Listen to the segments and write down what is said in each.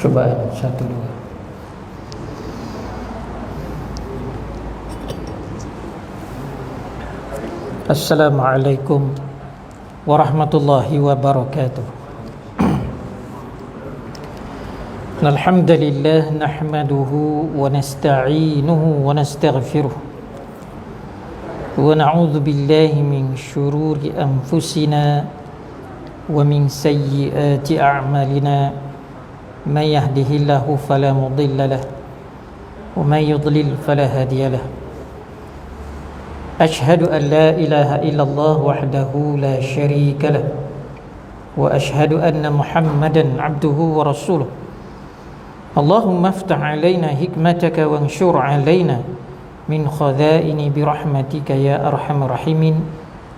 Cubaan 1, 2. Assalamualaikum warahmatullahi wabarakatuh. Alhamdulillah nahmaduhu wa nasta'inuhu wa nastaghfiruh wa na'udzu billahi min syururi anfusina wa min sayyiati a'malina. Man yahdihillahu fala mudilla lahu wa man yudlil fala hadiya lahu. Ashhadu an la ilaha illallah wahdahu la syarika lah wa ashhadu anna Muhammadan abduhu wa rasuluh. Allahumma aftah alaina hikmataka wa anshur alaina min khadhaini birahmatika ya arhamar rahimin.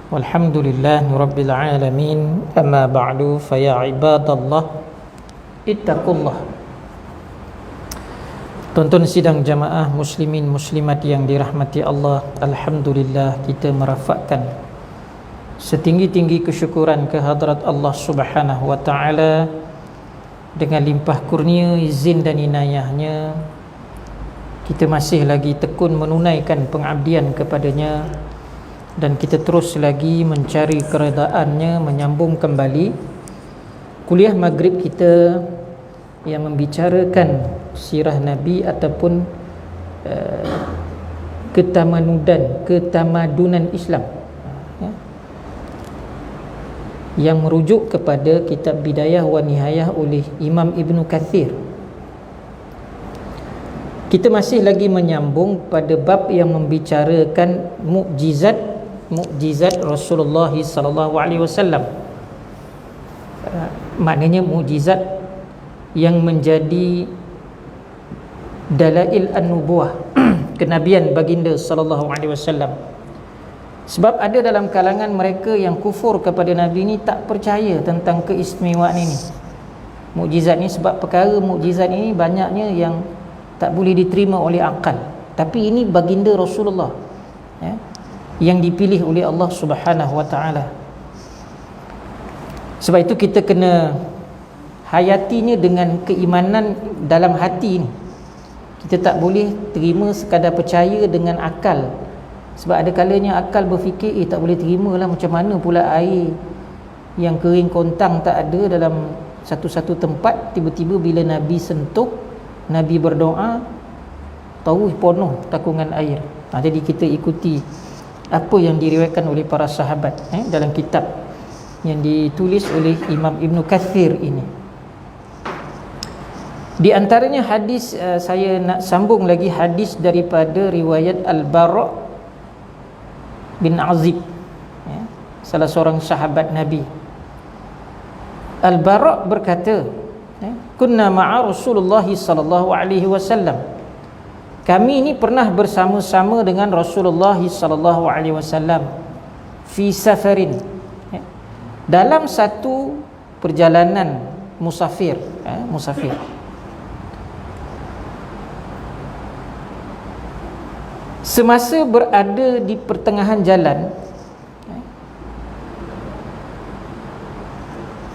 Walhamdulillahi rabbil alamin. Amma ba'du, fa ya ibadallah ittaqullah. Tonton sidang jamaah muslimin muslimat yang dirahmati Allah, alhamdulillah kita merafakkan setinggi-tinggi kesyukuran kehadrat Allah Subhanahu wa taala. Dengan limpah kurnia, izin dan inayahnya, kita masih lagi tekun menunaikan pengabdian kepadanya, dan kita terus lagi mencari keredaannya, menyambung kembali kuliah maghrib kita yang membicarakan sirah Nabi ataupun ketamadunan Islam, yang merujuk kepada kitab Bidayah wa Nihayah oleh Imam Ibn Kathir. Kita masih lagi menyambung pada bab yang membicarakan mukjizat Rasulullah sallallahu alaihi wasallam. Maknanya mukjizat yang menjadi dalail an-nubuwah, kenabian baginda sallallahu alaihi wasallam. Sebab ada dalam kalangan mereka yang kufur kepada Nabi ni, tak percaya tentang keistimewaan ini, mukjizat ni. Sebab perkara mukjizat ini banyaknya yang tak boleh diterima oleh akal. Tapi ini baginda Rasulullah, yang dipilih oleh Allah Subhanahu wa taala. Sebab itu kita kena hayatinya dengan keimanan dalam hati ni. Kita tak boleh terima sekadar percaya dengan akal. Sebab ada kalanya akal berfikir, tak boleh terima lah, macam mana pula air yang kering kontang tak ada dalam satu-satu tempat, tiba-tiba bila Nabi sentuh, Nabi berdoa, tahu penuh takungan air. Jadi kita ikuti apa yang diriwayatkan oleh para sahabat dalam kitab yang ditulis oleh Imam Ibn Kathir ini. Di antaranya hadis, saya nak sambung lagi hadis daripada riwayat Al-Bara' bin Azib, salah seorang sahabat Nabi. Al-Bara' berkata, kunna ma'a Rasulullah sallallahu alaihi wasallam, kami ini pernah bersama-sama dengan Rasulullah sallallahu alaihi wasallam fi safarin, dalam satu perjalanan musafir. Semasa berada di pertengahan jalan,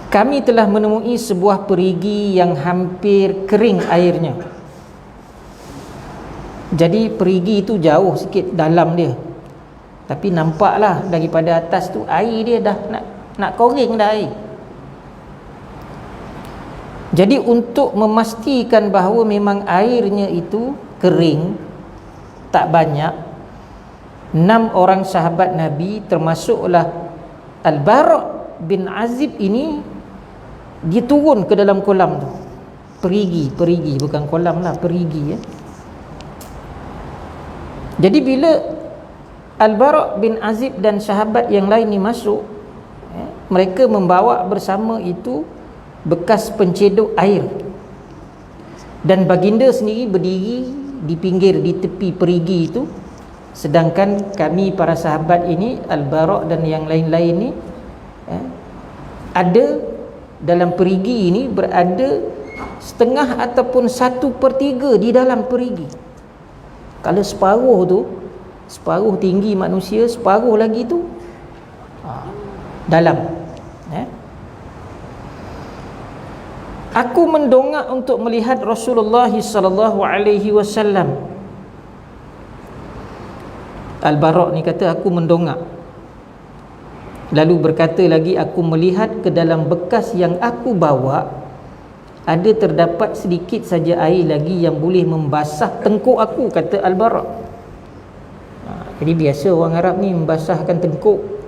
kami telah menemui sebuah perigi yang hampir kering airnya. Jadi perigi itu jauh sikit dalam dia, tapi nampaklah daripada atas tu air dia dah nak kering dah air. Jadi untuk memastikan bahawa memang airnya itu kering, tak banyak, 6 orang sahabat Nabi, termasuklah Al-Bara' bin Azib ini, dia turun ke dalam kolam tu. Perigi bukan kolam lah, perigi. Jadi bila Al-Bara' bin Azib dan sahabat yang lain ni masuk, mereka membawa bersama itu bekas pencedok air, dan baginda sendiri berdiri di pinggir, di tepi perigi itu, sedangkan kami para sahabat ini, Al-Bara' dan yang lain-lain ni, ada dalam perigi ini, berada setengah ataupun 1/3 di dalam perigi. Kalau separuh tu, separuh tinggi manusia, separuh lagi tu dalam. Aku mendongak untuk melihat Rasulullah sallallahu alaihi wasallam. Al-Bara' ni kata aku mendongak. Lalu berkata lagi, aku melihat ke dalam bekas yang aku bawa ada terdapat sedikit saja air lagi yang boleh membasah tengkuk aku, kata Al-Bara'. Jadi biasa orang Arab ni membasahkan tengkuk.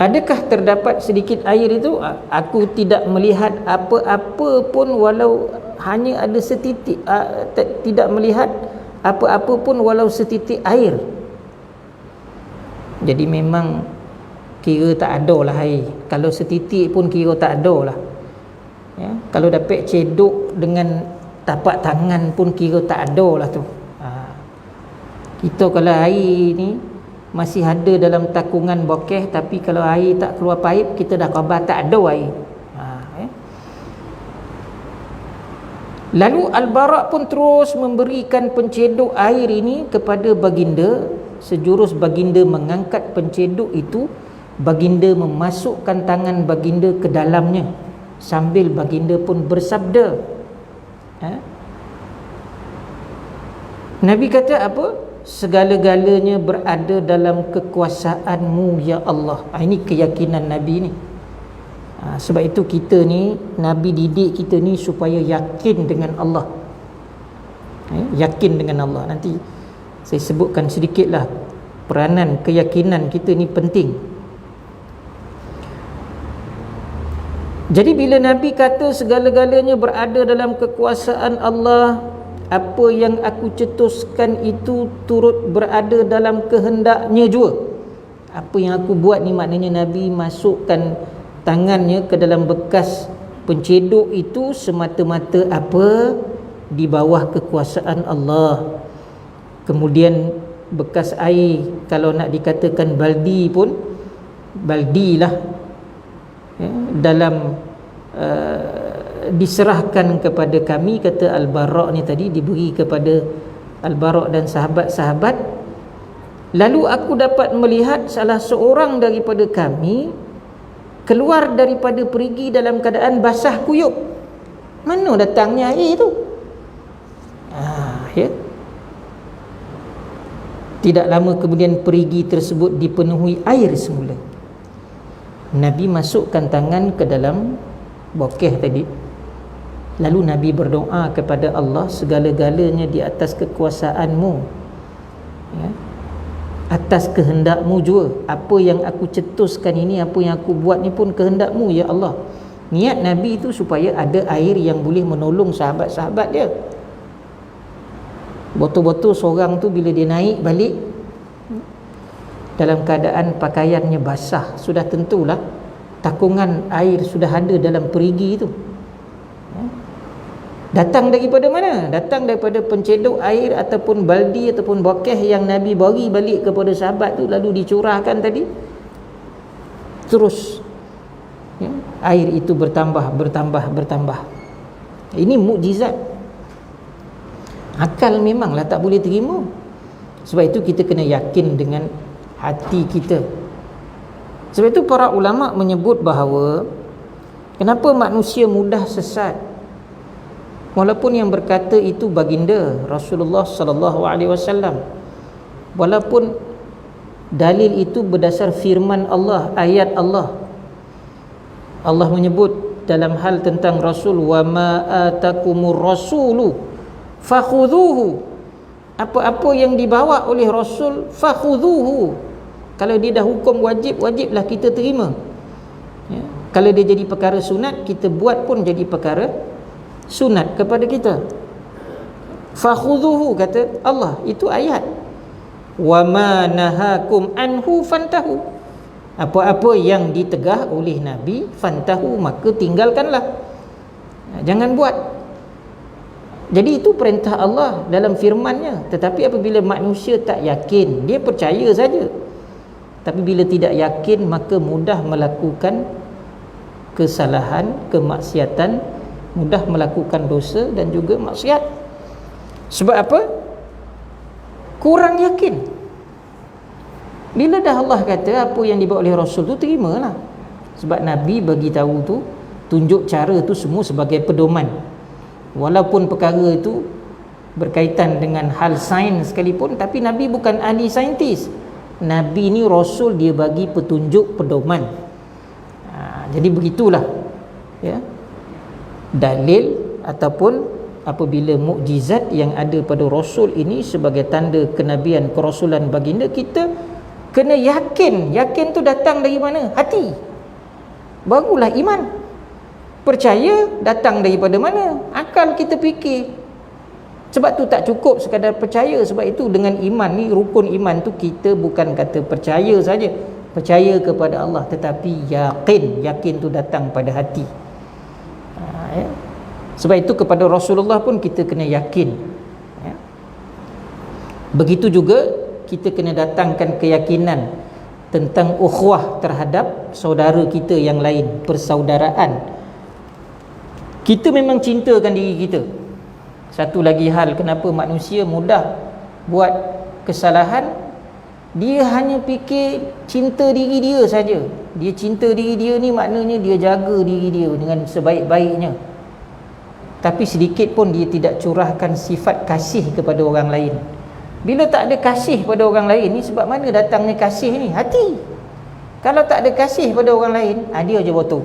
Adakah terdapat sedikit air itu? Aku tidak melihat apa-apa pun walau hanya ada setitik, tidak melihat apa-apa pun walau setitik air. Jadi memang kira tak ada lah air. Kalau setitik pun kira tak ada lah, ya? Kalau dapat cedok dengan tapak tangan pun kira tak ada lah tu. Kita kalau air ni masih ada dalam takungan bokeh, tapi kalau air tak keluar paip, kita dah khabar tak ada air. Lalu Al-Bara' pun terus memberikan pencedok air ini kepada baginda. Sejurus baginda mengangkat pencedok itu, baginda memasukkan tangan baginda ke dalamnya, sambil baginda pun bersabda, Nabi kata apa? Segala-galanya berada dalam kekuasaanmu ya Allah. Ini keyakinan Nabi ni. Sebab itu kita ni, Nabi didik kita ni supaya yakin dengan Allah. Yakin dengan Allah. Nanti saya sebutkan sedikitlah peranan keyakinan kita ni penting. Jadi bila Nabi kata segala-galanya berada dalam kekuasaan Allah, apa yang aku cetuskan itu turut berada dalam kehendaknya juga. Apa yang aku buat ni maknanya Nabi masukkan tangannya ke dalam bekas pencedok itu semata-mata apa? Di bawah kekuasaan Allah. Kemudian bekas air, kalau nak dikatakan baldi pun, baldilah, ya, dalam diserahkan kepada kami, kata Al-Bara' ni tadi, diberi kepada Al-Bara' dan sahabat-sahabat. Lalu aku dapat melihat salah seorang daripada kami keluar daripada perigi dalam keadaan basah kuyup. Mana datangnya air tu? Ya. Tidak lama kemudian perigi tersebut dipenuhi air semula. Nabi masukkan tangan ke dalam bokeh tadi. Lalu Nabi berdoa kepada Allah, segala-galanya di atas kekuasaanmu, ya, atas kehendakmu juga. Apa yang aku cetuskan ini, apa yang aku buat ni pun kehendakmu ya Allah. Niat Nabi itu supaya ada air yang boleh menolong sahabat-sahabat dia. Botol-botol seorang tu bila dia naik balik dalam keadaan pakaiannya basah, sudah tentulah takungan air sudah ada dalam perigi itu. Datang daripada mana? Datang daripada pencedok air ataupun baldi ataupun bokeh yang Nabi bagi balik kepada sahabat tu, lalu dicurahkan tadi. Terus, ya, air itu bertambah. Ini mukjizat. Akal memanglah tak boleh terima. Sebab itu kita kena yakin dengan hati kita. Sebab itu para ulama menyebut bahawa kenapa manusia mudah sesat, walaupun yang berkata itu baginda Rasulullah sallallahu alaihi wasallam, walaupun dalil itu berdasar firman Allah, ayat Allah. Allah menyebut dalam hal tentang Rasul, wa ma atakumur rasulu fakhudhuhu. Apa-apa yang dibawa oleh Rasul, fakhudhuhu. Kalau dia dah hukum wajib, wajiblah kita terima, ya. Kalau dia jadi perkara sunat, kita buat pun jadi perkara sunat kepada kita. Fakhudhuhu, kata Allah, itu ayat. Wa ma nahakum anhu fantahu. Apa-apa yang ditegah oleh Nabi, fantahu, maka tinggalkanlah, jangan buat. Jadi itu perintah Allah dalam firman-Nya. Tetapi apabila manusia tak yakin, dia percaya saja, tapi bila tidak yakin, maka mudah melakukan kesalahan, kemaksiatan, mudah melakukan dosa dan juga maksiat. Sebab apa? Kurang yakin. Bila dah Allah kata apa yang dibawa oleh Rasul tu, terimalah. Sebab Nabi bagi tahu tu, tunjuk cara tu semua sebagai pedoman. Walaupun perkara itu berkaitan dengan hal sains sekalipun, tapi Nabi bukan ahli saintis. Nabi ni Rasul, dia bagi petunjuk, pedoman. Jadi begitulah, ya, dalil ataupun apabila mukjizat yang ada pada Rasul ini sebagai tanda kenabian, kerasulan baginda, kita kena yakin. Yakin tu datang dari mana? Hati. Barulah iman. Percaya datang daripada mana? Akal kita fikir. Sebab tu tak cukup sekadar percaya. Sebab itu dengan iman ni, rukun iman tu, kita bukan kata percaya saja, percaya kepada Allah, tetapi yakin. Yakin tu datang pada hati. Ya. Sebab itu kepada Rasulullah pun kita kena yakin, ya. Begitu juga kita kena datangkan keyakinan tentang ukhuwah terhadap saudara kita yang lain, persaudaraan. Kita memang cintakan diri kita. Satu lagi hal, kenapa manusia mudah buat kesalahan, dia hanya fikir cinta diri dia saja. Dia cinta diri dia ni maknanya dia jaga diri dia dengan sebaik-baiknya, tapi sedikit pun dia tidak curahkan sifat kasih kepada orang lain. Bila tak ada kasih pada orang lain ni, sebab mana datangnya kasih ni? Hati. Kalau tak ada kasih pada orang lain, dia je betul.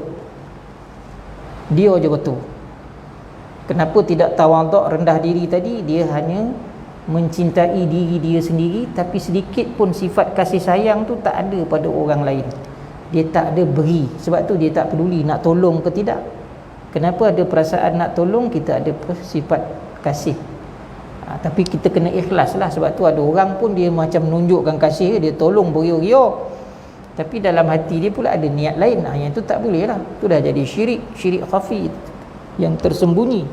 Dia je betul. Kenapa tidak tawaduk, rendah diri tadi? Dia hanya mencintai diri dia sendiri, tapi sedikit pun sifat kasih sayang tu tak ada pada orang lain. Dia tak ada beri. Sebab tu dia tak peduli nak tolong ke tidak. Kenapa ada perasaan nak tolong? Kita ada sifat kasih. Tapi kita kena ikhlas lah. Sebab tu ada orang pun dia macam menunjukkan kasih, dia tolong beriuk-riuk, tapi dalam hati dia pula ada niat lain. Yang tu tak boleh lah. Tu dah jadi syirik, syirik khafi, yang tersembunyi.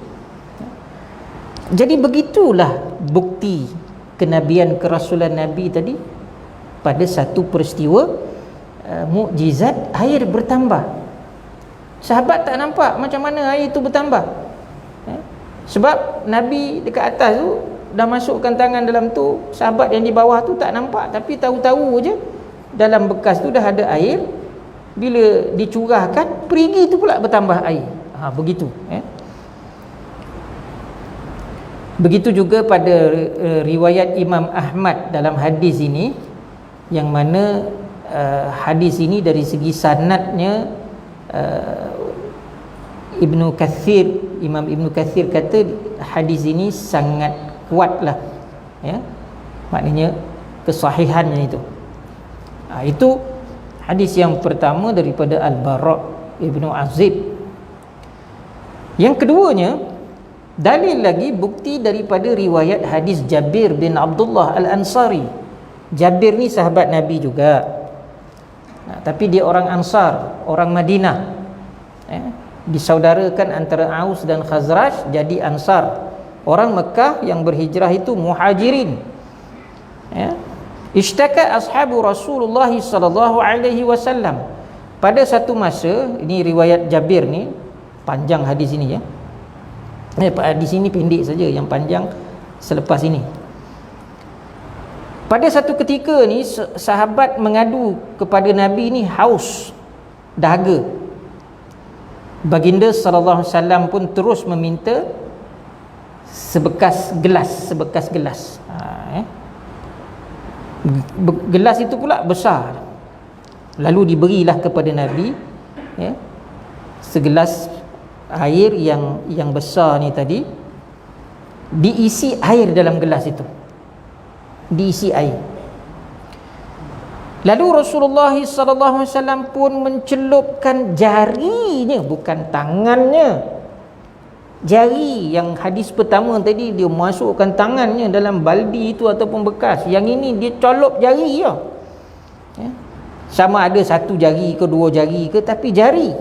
Jadi begitulah bukti kenabian, kerasulan Nabi tadi. Pada satu peristiwa mukjizat, air bertambah. Sahabat tak nampak macam mana air tu bertambah, sebab Nabi dekat atas tu dah masukkan tangan dalam tu, sahabat yang di bawah tu tak nampak, tapi tahu-tahu je dalam bekas tu dah ada air. Bila dicurahkan, perigi tu pula bertambah air. Begitu. Begitu juga pada riwayat Imam Ahmad dalam hadis ini, yang mana hadis ini dari segi sanadnya, Imam Ibnu Kathir kata hadis ini sangat kuatlah, ya, maknanya kesahihannya itu. Itu hadis yang pertama daripada Al-Bara' Ibnu Azib. Yang keduanya, dalil lagi, bukti daripada riwayat hadis Jabir bin Abdullah Al-Ansari. Jabir ni sahabat Nabi juga, tapi dia orang Ansar, orang Madinah, disaudarakan antara Aus dan Khazraj, jadi Ansar. Orang Mekah yang berhijrah itu Muhajirin. Ishtaka ashabu Rasulullah sallallahu alaihi wasallam. Pada satu masa, ini riwayat Jabir ni, panjang hadis ini, ya. Hadis ini pendek saja, yang panjang selepas ini. Pada satu ketika ni, sahabat mengadu kepada Nabi ni haus, dahaga. Baginda sallallahu alaihi wasallam pun terus meminta sebekas gelas. Gelas itu pula besar. Lalu diberilah kepada Nabi, ya, segelas air yang besar ni tadi, diisi air dalam gelas itu. Diisi air. Lalu Rasulullah sallallahu alaihi wasallam pun mencelupkan jarinya, bukan tangannya. Jari yang hadis pertama tadi dia masukkan tangannya dalam baldi itu ataupun bekas. Yang ini dia colup jari je. Ya. Sama ada satu jari ke dua jari ke, tapi jari.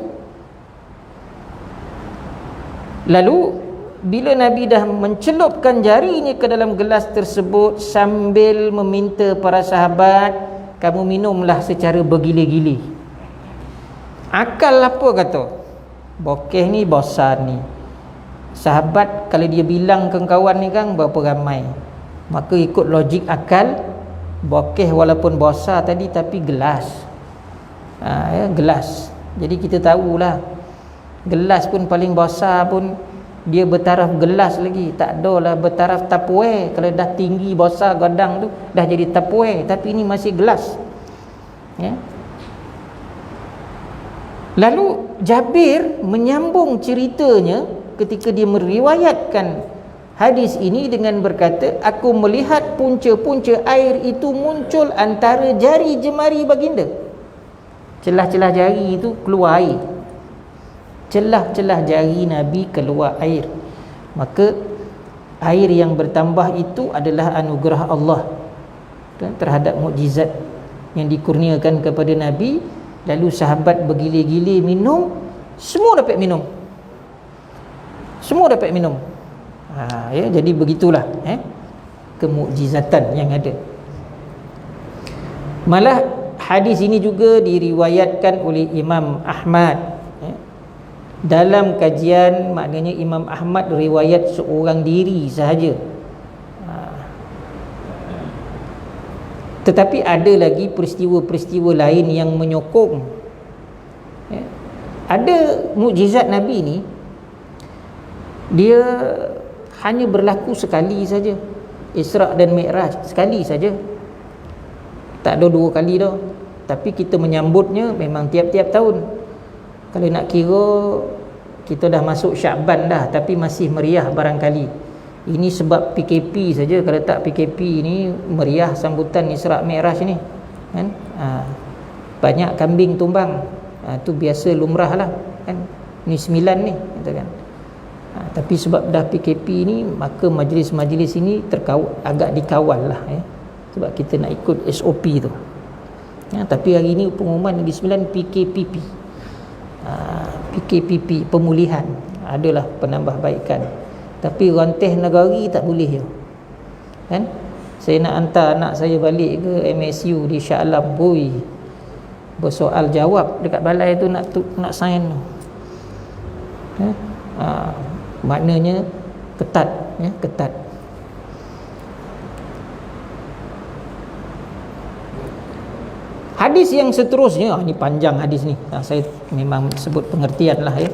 Lalu bila Nabi dah mencelupkan jarinya ke dalam gelas tersebut, sambil meminta para sahabat, kamu minumlah secara bergila-gila. Akal apa kata? Bokeh ni besar ni. Sahabat kalau dia bilang ke kawan ni kan berapa ramai, maka ikut logik akal, bokeh walaupun besar tadi tapi gelas. Gelas. Jadi kita tahulah, gelas pun paling besar pun dia bertaraf gelas lagi, tak adalah bertaraf tupperware. Kalau dah tinggi besar gadang tu dah jadi tupperware, tapi ini masih gelas, ya. Lalu Jabir menyambung ceritanya ketika dia meriwayatkan hadis ini dengan berkata, aku melihat punca-punca air itu muncul antara jari jemari baginda. Celah-celah jari itu keluar air, celah-celah jari Nabi keluar air. Maka air yang bertambah itu adalah anugerah Allah terhadap mukjizat yang dikurniakan kepada Nabi. Lalu sahabat bergilir-gilir minum, semua dapat minum, semua dapat minum. Ya, jadi begitulah kemukjizatan yang ada. Malah hadis ini juga diriwayatkan oleh Imam Ahmad, dalam kajian, maknanya Imam Ahmad riwayat seorang diri sahaja. Tetapi ada lagi peristiwa-peristiwa lain yang menyokong. Ada mukjizat Nabi ni, dia hanya berlaku sekali saja. Isra' dan Mi'raj sekali saja, tak ada dua kali dah. Tapi kita menyambutnya memang tiap-tiap tahun. Kalau nak kira, kita dah masuk Syakban dah, tapi masih meriah barangkali. Ini sebab PKP saja. Kalau tak PKP ni, meriah sambutan Isra' Mi'raj ni, kan? Banyak kambing tumbang. Tu biasa lumrah lah, kan? Ni 9 ni, kata kan. Tapi sebab dah PKP ni, maka majlis-majlis ini agak dikawal lah, ya? Sebab kita nak ikut SOP tu, ya. Tapi hari ni pengumuman Negeri Sembilan PKPP, PKPP, pemulihan, adalah penambahbaikan. Tapi rantih negari tak boleh, ya, kan? Saya nak hantar anak saya balik ke MSU di Shah Alam, boy, bersoal jawab dekat balai tu, nak sign, ya? Maknanya ketat, ya, ketat. Hadis yang seterusnya, ini panjang hadis ni, saya memang sebut pengertian lah, ya.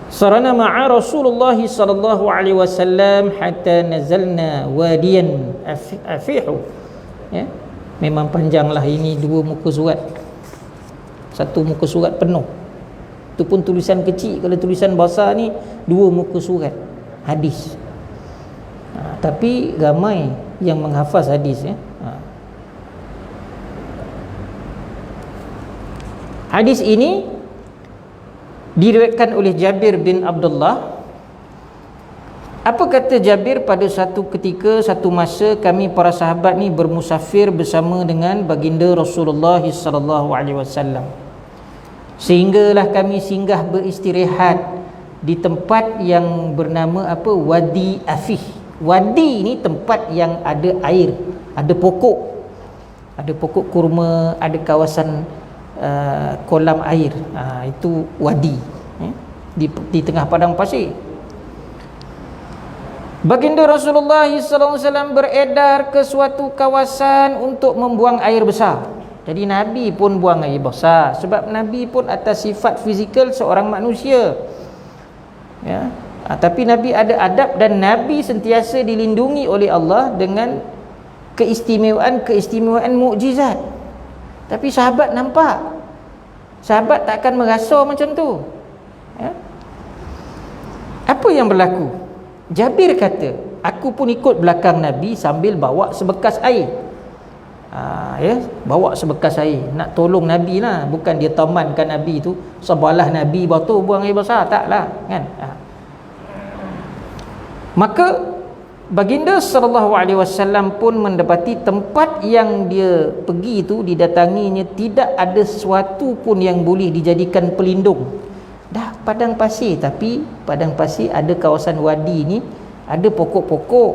Sarana ma'a Rasulullah sallallahu alaihi wasallam hatta nazalna wadiyan afihu, ya. Memang panjang lah ini, 2 muka surat, 1 muka surat penuh. Itu pun tulisan kecil. Kalau tulisan besar ni 2 muka surat hadis. Tapi ramai yang menghafaz hadis, ya. Hadis ini diriwayatkan oleh Jabir bin Abdullah. Apa kata Jabir? Pada satu ketika, satu masa, kami para sahabat ni bermusafir bersama dengan baginda Rasulullah sallallahu alaihi wasallam, sehinggalah kami singgah beristirahat di tempat yang bernama apa? Wadi Afih. Wadi ni tempat yang ada air, ada pokok kurma, ada kawasan kolam air, itu wadi, di tengah padang pasir. Baginda Rasulullah SAW beredar ke suatu kawasan untuk membuang air besar. Jadi Nabi pun buang air besar, sebab Nabi pun atas sifat fizikal seorang manusia, ya. Tapi Nabi ada adab, dan Nabi sentiasa dilindungi oleh Allah dengan keistimewaan mukjizat. Tapi sahabat nampak, sahabat tak akan merasa macam tu, ya? Apa yang berlaku? Jabir kata, aku pun ikut belakang Nabi sambil bawa sebekas air, ya, bawa sebekas air, nak tolong Nabi lah. Bukan dia tamankan Nabi tu, sebelah Nabi batu buang air besar, taklah, kan? Maka baginda sallallahu alaihi wasallam pun mendapati tempat yang dia pergi tu, didatanginya, tidak ada sesuatu pun yang boleh dijadikan pelindung. Dah padang pasir, tapi padang pasir ada kawasan wadi ni, ada pokok-pokok.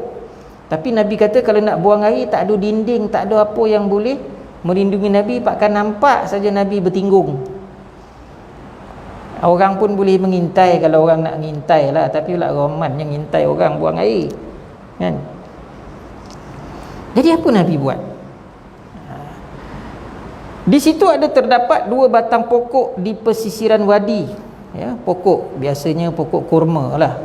Tapi Nabi kata kalau nak buang air, tak ada dinding, tak ada apa yang boleh melindungi Nabi. Pakkan nampak saja Nabi bertinggung. Orang pun boleh mengintai kalau orang nak mengintai lah, tapi pula roman yang mengintai orang buang air, kan? Jadi apa Nabi buat? Di situ ada terdapat 2 batang pokok di pesisiran wadi, ya, pokok biasanya pokok kurma lah.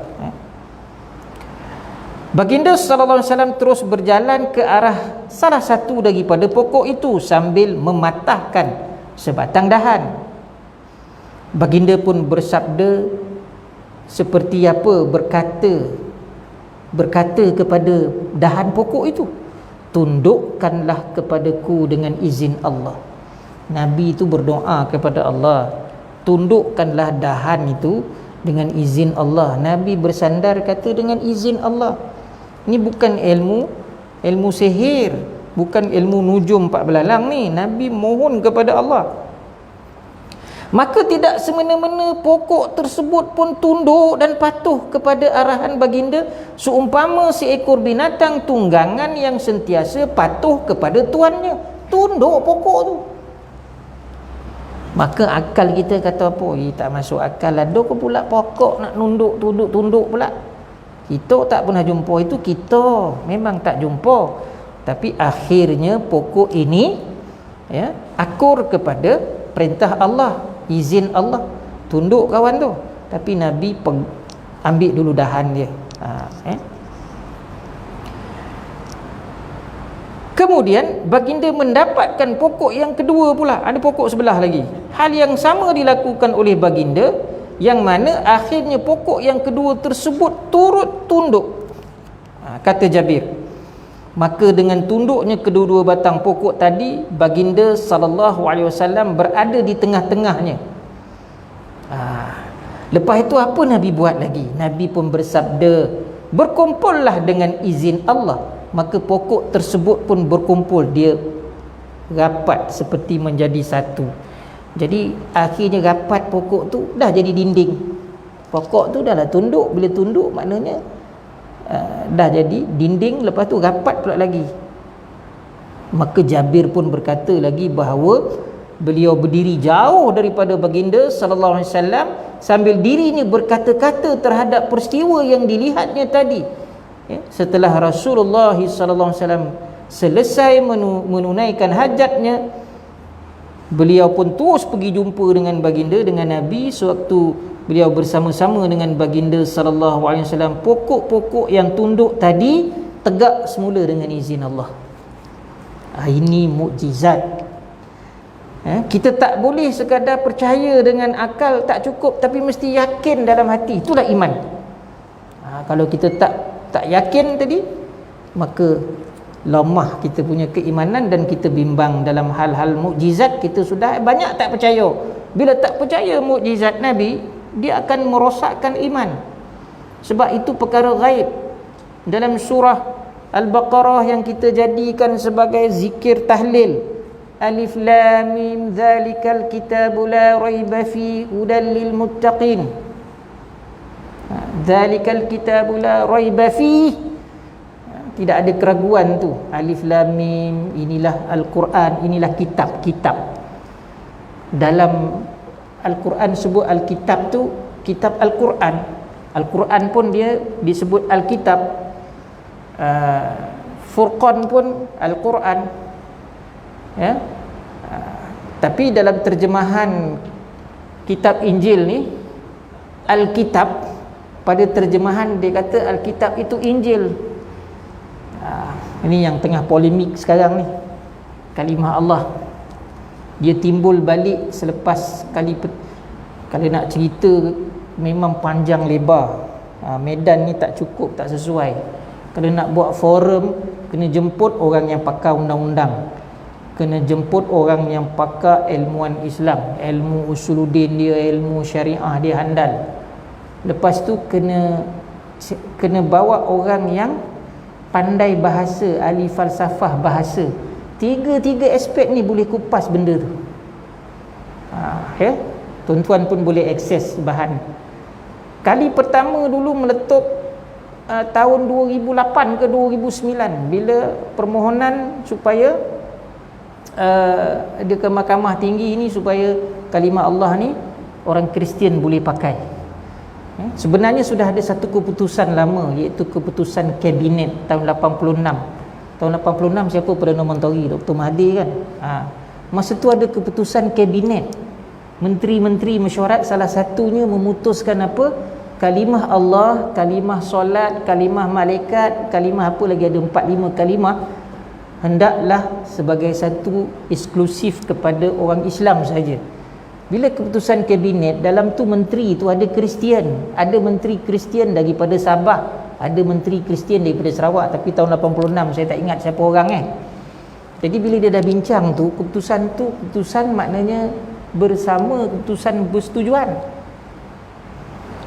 Baginda sallallahu alaihi wasallam terus berjalan ke arah salah satu daripada pokok itu sambil mematahkan sebatang dahan. Baginda pun bersabda seperti apa, berkata kepada dahan pokok itu, tundukkanlah kepadaku dengan izin Allah. Nabi itu berdoa kepada Allah, tundukkanlah dahan itu dengan izin Allah. Nabi bersandar kata dengan izin Allah. Ini bukan ilmu sihir, bukan ilmu nujum 4 belalang ni. Nabi mohon kepada Allah. Maka tidak semena-mena pokok tersebut pun tunduk dan patuh kepada arahan baginda, seumpama seekor binatang tunggangan yang sentiasa patuh kepada tuannya. Tunduk pokok tu. Maka akal kita kata apa? Tak masuk akal lah. Ada ke pula pokok nak tunduk pula? Kita tak pernah jumpa itu, kita memang tak jumpa. Tapi akhirnya pokok ini, ya, akur kepada perintah Allah, izin Allah, tunduk kawan tu. Tapi Nabi ambil dulu dahan dia. Kemudian baginda mendapatkan pokok yang kedua pula, ada pokok sebelah lagi. Hal yang sama dilakukan oleh baginda, yang mana akhirnya pokok yang kedua tersebut turut tunduk. Kata Jabir, maka dengan tunduknya kedua-dua batang pokok tadi, baginda sallallahu alaihi wasallam berada di tengah-tengahnya. Lepas itu apa Nabi buat lagi? Nabi pun bersabda, berkumpullah dengan izin Allah. Maka pokok tersebut pun berkumpul, dia rapat seperti menjadi satu. Jadi akhirnya rapat pokok tu dah jadi dinding. Pokok tu dah lah tunduk, bila tunduk maknanya dah jadi dinding, lepas tu rapat pula lagi. Maka Jabir pun berkata lagi bahawa beliau berdiri jauh daripada baginda sallallahu alaihi wasallam sambil dirinya berkata-kata terhadap peristiwa yang dilihatnya tadi. Ya, setelah Rasulullah sallallahu alaihi wasallam selesai menunaikan hajatnya, beliau pun terus pergi jumpa dengan baginda, dengan Nabi. Sewaktu beliau bersama-sama dengan baginda sallallahu alaihi wasallam, pokok-pokok yang tunduk tadi tegak semula dengan izin Allah. Ini mukjizat. Kita tak boleh sekadar percaya dengan akal, tak cukup, tapi mesti yakin dalam hati. Itulah iman. Kalau kita tak yakin tadi, maka lemah kita punya keimanan dan kita bimbang dalam hal-hal mukjizat. Kita sudah banyak tak percaya. Bila tak percaya mukjizat Nabi, dia akan merosakkan iman. Sebab itu perkara gaib. Dalam surah Al-Baqarah yang kita jadikan sebagai zikir tahlil, Alif Lam Mim Zalikal Kitabu La Raiba Fi Hudal Lil Muttaqin. Zalikal Kitabu La Raiba Fi, tidak ada keraguan tu. Alif Lam Mim, inilah Al-Quran, inilah kitab-kitab. Dalam Al-Quran sebut Al-Kitab tu kitab Al-Quran. Al-Quran pun dia disebut Al-Kitab. Furqan pun Al-Quran, ya. Tapi dalam terjemahan kitab Injil ni, Al-Kitab, pada terjemahan dia kata Al-Kitab itu Injil. Ini yang tengah polemik sekarang ni. Kalimah Allah dia timbul balik selepas kalau nak cerita memang panjang lebar. Medan ni tak cukup, tak sesuai. Kalau nak buat forum, kena jemput orang yang pakar undang-undang, kena jemput orang yang pakar ilmuan Islam, ilmu usuluddin dia, ilmu syariah dia handal. Lepas tu kena bawa orang yang pandai bahasa, ahli falsafah bahasa. Tiga aspek ni boleh kupas benda tu. Ya, tuan-tuan pun boleh akses bahan. Kali pertama dulu meletup tahun 2008 ke 2009, bila permohonan supaya dia ke Mahkamah Tinggi ini supaya kalimah Allah ni orang Kristian boleh pakai. Sebenarnya sudah ada satu keputusan lama, iaitu keputusan kabinet tahun 86. Tahun 86 siapa Perdana Menteri? Dr. Mahathir kan. Masa tu ada keputusan kabinet, menteri-menteri mesyuarat, salah satunya memutuskan apa? Kalimah Allah, kalimah solat, kalimah malaikat, kalimah apa lagi, ada 4-5 kalimah, hendaklah sebagai satu eksklusif kepada orang Islam saja. Bila keputusan kabinet, dalam tu menteri tu ada Kristian, ada menteri Kristian daripada Sabah, ada menteri Kristian daripada Sarawak, tapi tahun 86 saya tak ingat siapa orang. Jadi bila dia dah bincang tu keputusan maknanya bersama, keputusan bersetujuan.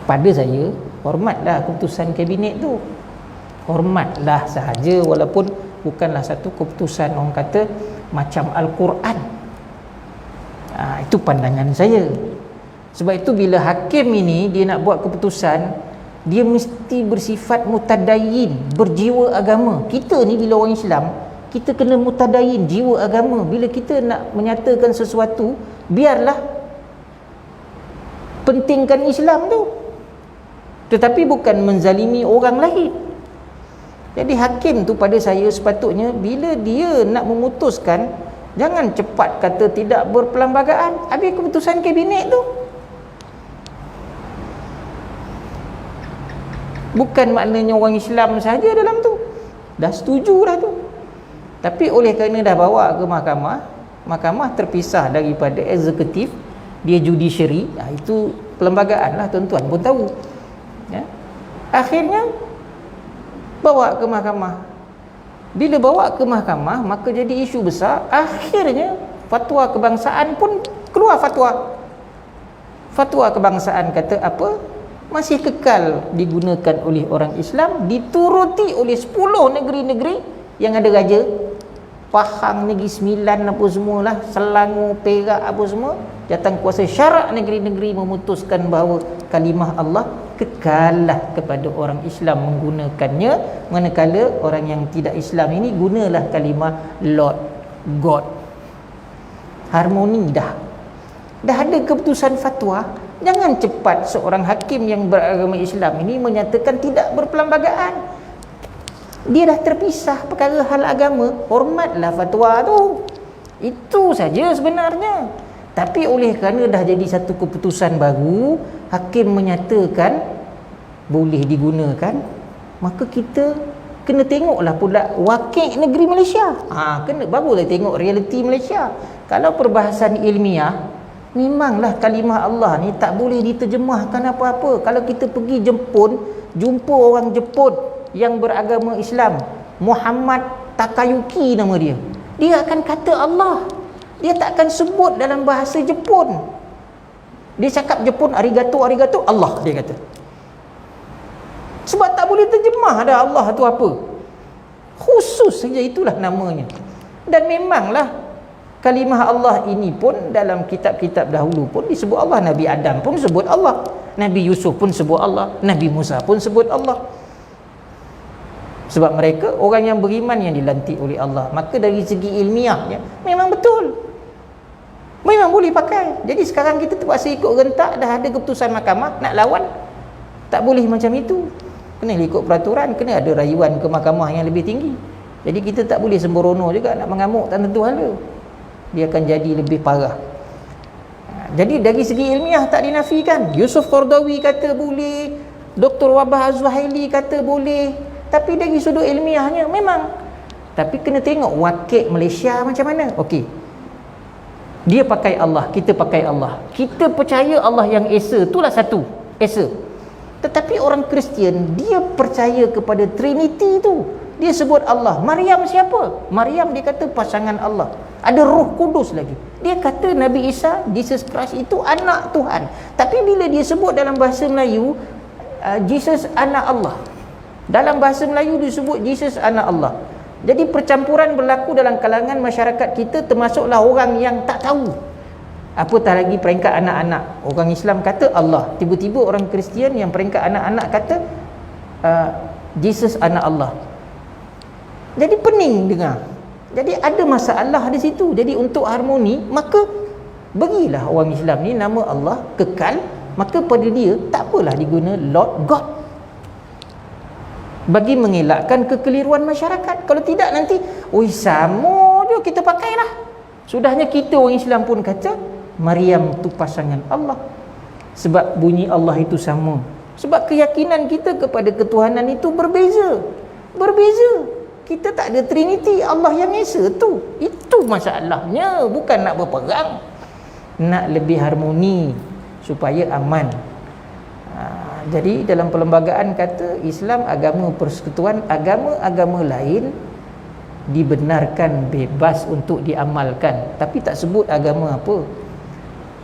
Pada saya, hormatlah keputusan kabinet tu, hormatlah sahaja, walaupun bukanlah satu keputusan orang kata macam Al-Quran. Itu pandangan saya. Sebab itu bila hakim ini dia nak buat keputusan, dia mesti bersifat mutadayyin, berjiwa agama. Kita ni bila orang Islam, kita kena mutadayyin, jiwa agama. Bila kita nak menyatakan sesuatu, biarlah pentingkan Islam tu, tetapi bukan menzalimi orang lain. Jadi hakim tu pada saya sepatutnya bila dia nak memutuskan, jangan cepat kata tidak berperlembagaan. Habis keputusan kabinet tu bukan maknanya orang Islam saja dalam tu dah setuju dah tu, tapi oleh kerana dah bawa ke mahkamah, mahkamah terpisah daripada eksekutif, dia judiciary, itu perlembagaan lah, tuan-tuan pun tahu ya. Akhirnya bawa ke mahkamah. Bila bawa ke mahkamah, maka jadi isu besar. Akhirnya fatwa kebangsaan pun keluar fatwa. Fatwa kebangsaan kata apa? Masih kekal digunakan oleh orang Islam, dituruti oleh 10 negeri-negeri yang ada raja. Pahang, Negeri Sembilan apa semualah, Selangor, Perak apa semua, jawatankuasa syarak negeri-negeri memutuskan bahawa kalimah Allah kekallah kepada orang Islam menggunakannya, manakala orang yang tidak Islam ini gunalah kalimah Lord, God. Harmoni dah ada keputusan fatwa. Jangan cepat seorang hakim yang beragama Islam ini menyatakan tidak berperlembagaan. Dia dah terpisah perkara hal agama, hormatlah fatwa tu. Itu saja sebenarnya. Tapi oleh kerana dah jadi satu keputusan baru, hakim menyatakan boleh digunakan, maka kita kena tengoklah pula wakil negeri Malaysia. Kena barulah tengok realiti Malaysia. Kalau perbahasan ilmiah, memanglah kalimah Allah ni tak boleh diterjemahkan apa-apa. Kalau kita pergi Jepun, jumpa orang Jepun yang beragama Islam, Muhammad Takayuki nama dia, dia akan kata Allah, dia tak akan sebut dalam bahasa Jepun. Dia cakap Jepun, arigato, arigato, Allah dia kata. Sebab tak boleh terjemah dah Allah tu apa. Khusus saja itulah namanya. Dan memanglah kalimah Allah ini pun dalam kitab-kitab dahulu pun disebut Allah. Nabi Adam pun sebut Allah, Nabi Yusuf pun sebut Allah, Nabi Musa pun sebut Allah. Sebab mereka orang yang beriman yang dilantik oleh Allah. Maka dari segi ilmiahnya memang betul, memang boleh pakai. Jadi sekarang kita terpaksa ikut rentak. Dah ada keputusan mahkamah, nak lawan tak boleh macam itu, kena ikut peraturan, kena ada rayuan ke mahkamah yang lebih tinggi. Jadi kita tak boleh sembrono juga nak mengamuk tak tentu hala, dia akan jadi lebih parah. Jadi dari segi ilmiah tak dinafikan. Yusuf Qaradawi kata boleh, Dr. Wabah Az-Zuhaili kata boleh. Tapi dari sudut ilmiahnya memang, tapi kena tengok wakil Malaysia macam mana. Okey, dia pakai Allah, kita pakai Allah, kita percaya Allah yang Esa, itulah satu, Esa. Tetapi orang Kristian, dia percaya kepada Trinity tu. Dia sebut Allah. Maryam siapa? Maryam dia kata pasangan Allah. Ada Roh Kudus lagi. Dia kata Nabi Isa, Jesus Christ itu anak Tuhan. Tapi bila dia sebut dalam bahasa Melayu, Jesus anak Allah, dalam bahasa Melayu disebut Jesus anak Allah. Jadi percampuran berlaku dalam kalangan masyarakat kita, termasuklah orang yang tak tahu. Apatah lagi peringkat anak-anak. Orang Islam kata Allah, tiba-tiba orang Kristian yang peringkat anak-anak kata Jesus anak Allah. Jadi pening dengar. Jadi ada masalah di situ. Jadi untuk harmoni, maka berilah orang Islam ni nama Allah kekal, maka pada dia tak apalah diguna Lord God, bagi mengelakkan kekeliruan masyarakat. Kalau tidak nanti, oi sama je kita pakailah. Sudahnya kita orang Islam pun kata Maryam tu pasangan Allah. Sebab bunyi Allah itu sama. Sebab keyakinan kita kepada ketuhanan itu berbeza. Kita tak ada Trinity, Allah yang Esa tu. Itu masalahnya, bukan nak berperang. Nak lebih harmoni supaya aman. Jadi dalam perlembagaan kata Islam agama persekutuan, agama-agama lain dibenarkan bebas untuk diamalkan, tapi tak sebut agama apa.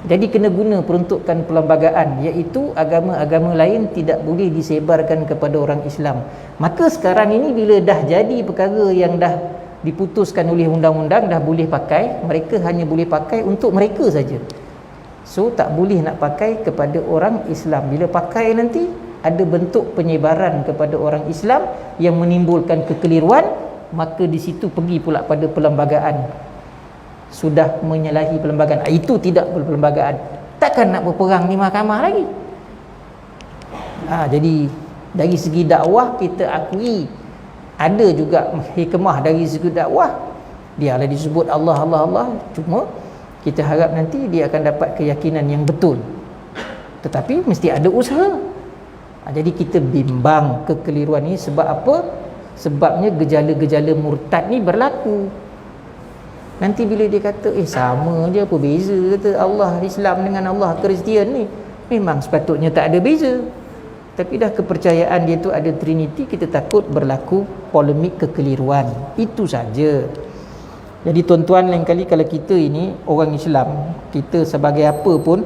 Jadi kena guna peruntukan perlembagaan, iaitu agama-agama lain tidak boleh disebarkan kepada orang Islam. Maka sekarang ini bila dah jadi perkara yang dah diputuskan oleh undang-undang, dah boleh pakai, mereka hanya boleh pakai untuk mereka saja. So tak boleh nak pakai kepada orang Islam. Bila pakai nanti ada bentuk penyebaran kepada orang Islam yang menimbulkan kekeliruan, maka di situ pergi pula pada perlembagaan. Sudah menyalahi perlembagaan, itu tidak perlembagaan. Takkan nak berperang di mahkamah lagi. Jadi dari segi dakwah kita akui ada juga hikmah dari segi dakwah. Dialah disebut Allah, cuma kita harap nanti dia akan dapat keyakinan yang betul, tetapi mesti ada usaha. Jadi kita bimbang kekeliruan ni. Sebab apa? Sebabnya gejala-gejala murtad ni berlaku. Nanti bila dia kata sama je, apa beza kata Allah Islam dengan Allah Kristian ni. Memang sepatutnya tak ada beza, tapi dah kepercayaan dia tu ada Trinity, kita takut berlaku polemik kekeliruan. Itu saja. Jadi tuan-tuan, lain kali kalau kita ini orang Islam, kita sebagai apa pun,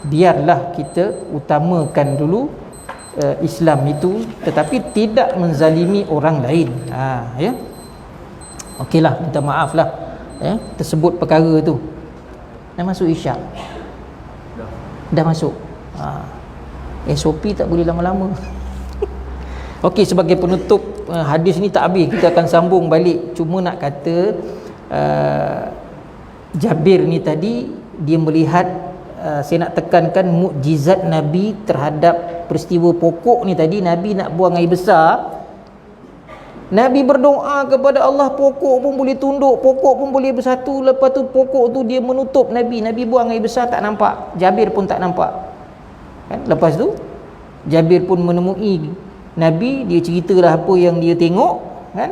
biarlah kita utamakan dulu Islam itu, tetapi tidak menzalimi orang lain. Ya. Okeylah, minta maaf lah tersebut perkara tu. Dah masuk Isyak? Dah masuk. SOP tak boleh lama-lama. Okey, sebagai penutup, hadis ni tak habis, kita akan sambung balik. Cuma nak kata Jabir ni tadi dia melihat, saya nak tekankan mukjizat Nabi terhadap peristiwa pokok ni tadi. Nabi nak buang air besar, Nabi berdoa kepada Allah, pokok pun boleh tunduk, pokok pun boleh bersatu. Lepas tu pokok tu dia menutup Nabi buang air besar tak nampak, Jabir pun tak nampak kan? Lepas tu Jabir pun menemui Nabi, dia ceritalah apa yang dia tengok kan.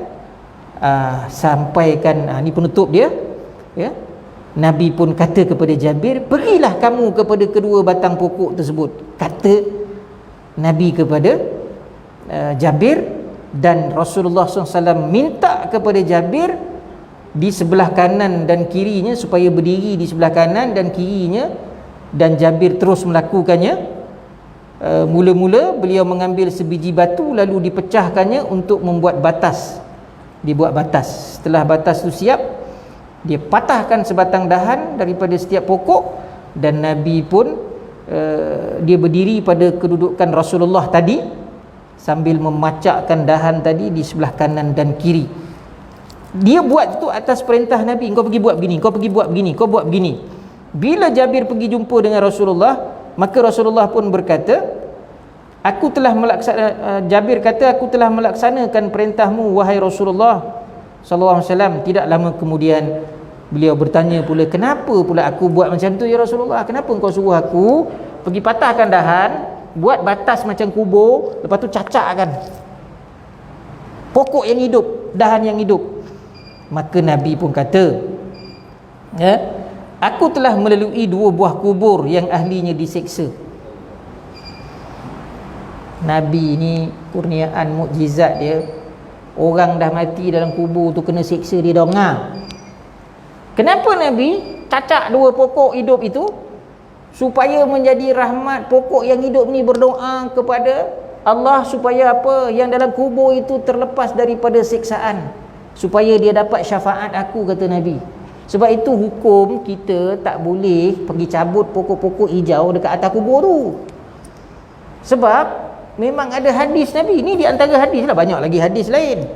Sampaikan, ni penutup dia ya. Nabi pun kata kepada Jabir, pergilah kamu kepada kedua batang pokok tersebut, kata Nabi kepada Jabir. Dan Rasulullah SAW minta kepada Jabir di sebelah kanan dan kirinya, supaya berdiri di sebelah kanan dan kirinya, dan Jabir terus melakukannya. Mula-mula beliau mengambil sebiji batu lalu dipecahkannya untuk membuat batas. Dibuat batas. Setelah batas itu siap, dia patahkan sebatang dahan daripada setiap pokok, dan Nabi pun dia berdiri pada kedudukan Rasulullah tadi sambil memacakkan dahan tadi di sebelah kanan dan kiri. Dia buat itu atas perintah Nabi, kau pergi buat begini, kau pergi buat begini, kau buat begini. Bila Jabir pergi jumpa dengan Rasulullah, maka Rasulullah pun berkata, Jabir kata, aku telah melaksanakan perintahmu wahai Rasulullah sallallahu alaihi wasallam. Tidak lama kemudian beliau bertanya pula, kenapa pula aku buat macam tu ya Rasulullah? Kenapa kau suruh aku pergi patahkan dahan, buat batas macam kubur, lepas tu cacakkan pokok yang hidup, dahan yang hidup? Maka Nabi pun kata, aku telah melalui 2 buah kubur yang ahlinya diseksa. Nabi ni kurniaan mukjizat dia, orang dah mati dalam kubur tu kena seksa, dia dengar. Kenapa Nabi cacak 2 pokok hidup itu? Supaya menjadi rahmat. Pokok yang hidup ni berdoa kepada Allah supaya apa? Yang dalam kubur itu terlepas daripada siksaan, supaya dia dapat syafaat aku, kata Nabi. Sebab itu hukum kita tak boleh pergi cabut pokok-pokok hijau dekat atas kubur tu. Sebab memang ada hadis Nabi, ni di antara hadis lah, banyak lagi hadis lain.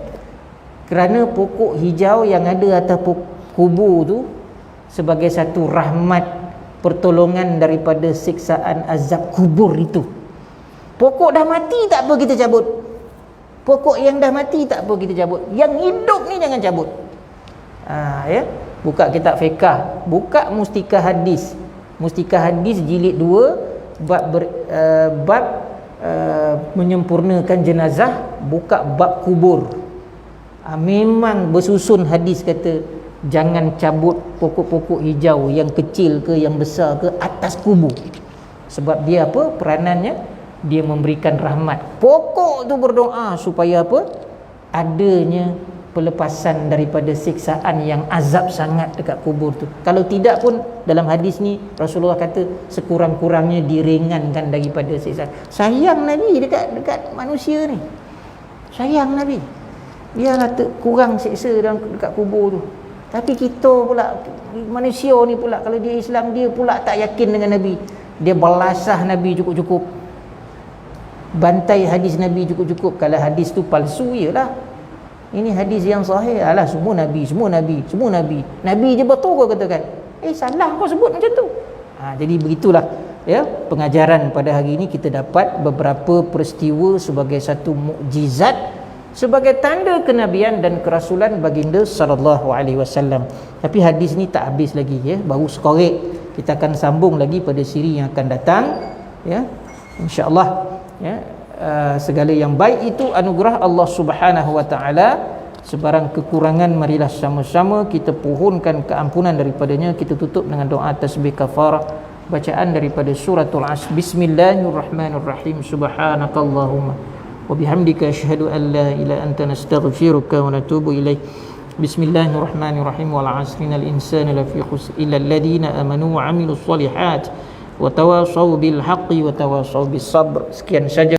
Kerana pokok hijau yang ada atas kubur tu sebagai satu rahmat, pertolongan daripada siksaan azab kubur itu. Pokok dah mati tak apa kita cabut. Pokok yang dah mati tak apa kita cabut. Yang hidup ni jangan cabut. Ya. buka kitab fiqh, buka Mustikah Hadis. Mustikah Hadis jilid 2, bab menyempurnakan jenazah, buka bab kubur. Memang bersusun hadis kata jangan cabut pokok-pokok hijau yang kecil ke yang besar ke atas kubur. Sebab dia apa? Peranannya dia memberikan rahmat. Pokok tu berdoa supaya apa? Adanya pelepasan daripada siksaan yang azab sangat dekat kubur tu. Kalau tidak pun dalam hadis ni Rasulullah kata sekurang-kurangnya diringankan daripada siksaan. Sayang Nabi dekat manusia ni. Sayang Nabi. Biarlah kurang siksa dekat kubur tu. Tapi kita pula manusia ni pula kalau dia Islam dia pula tak yakin dengan Nabi. Dia belasah Nabi cukup-cukup. Bantai hadis Nabi cukup-cukup. Kalau hadis tu palsu yalah. Ini hadis yang sahih. Alah semua Nabi. Nabi je betul kau katakan. Salah kau sebut macam tu. Jadi begitulah ya, pengajaran pada hari ini kita dapat beberapa peristiwa sebagai satu mukjizat, sebagai tanda kenabian dan kerasulan baginda sallallahu alaihi wasallam. Tapi hadis ni tak habis lagi ya, baru sekorek. Kita akan sambung lagi pada siri yang akan datang ya, insya-Allah ya. Segala yang baik itu anugerah Allah Subhanahu wa taala. Sebarang kekurangan marilah sama-sama kita pohonkan keampunan daripadanya. Kita tutup dengan doa tasbih kafarah, bacaan daripada suratul Asr. Bismillahirrahmanirrahim. Subhanakallahumma wa bihamdika asyhadu an la ilaha illa anta nastaghfiruka wa natubu ilaik. Bismillahirrahmanirrahim. Wal 'asri innal insana lafi khusr illa alladhina amanu wa 'amilus solihat wa tawassaw bil haqqi wa tawassaw bis sabr. Sekian saja.